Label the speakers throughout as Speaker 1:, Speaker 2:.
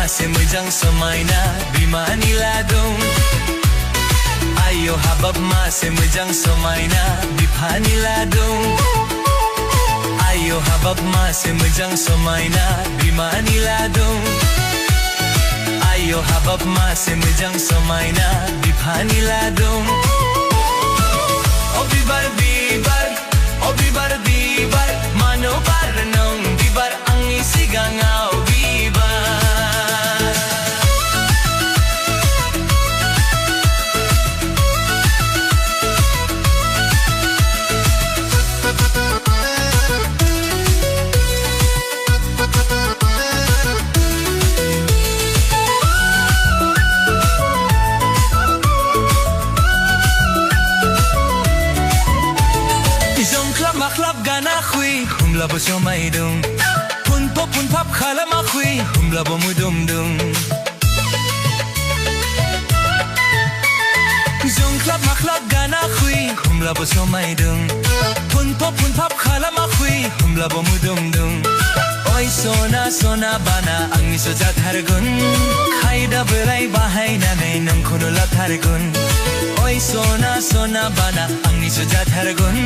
Speaker 1: masih mejang semaina bimani ladung. Ayo habab masih mejang semaina bipani ladung. Ayo habab masih mejang semaina bimani ladung. Ayo habab masih mejang semaina bipani ladung. Oh bibar bibar, oh bibar bibar, mano barnong bibar ang isigangaw bibar. Maklap gana khui humla bo somai dung pun pap khala ma khui humla bo mudum dung zong klap maklap gana khui humla bo somai dung pun pap khala ma khui humla bo mudum dung. Oi sona sona bana ang iso jathargun khaida berai bahainanai nongkhono lathargun. Oi sona sona bana ang iso jathargun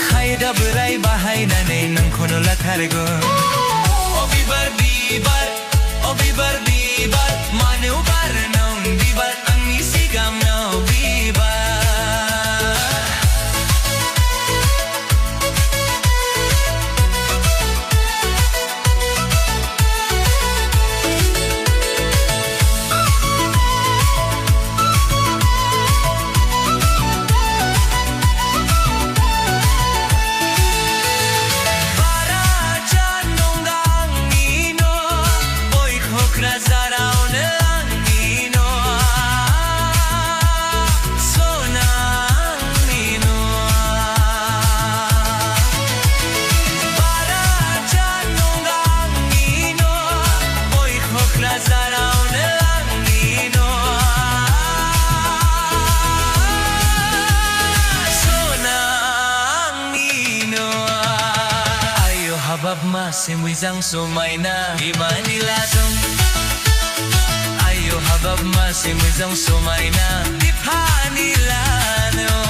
Speaker 1: khaida berai bahainanai nongkhono lathargun. O bibar bibar, o bibar bibar, manu barnong bibar ang isigam no bibar. Habab masih mejang somaina bimani ladung. Ayo habab masih mejang somaina bipani ladung.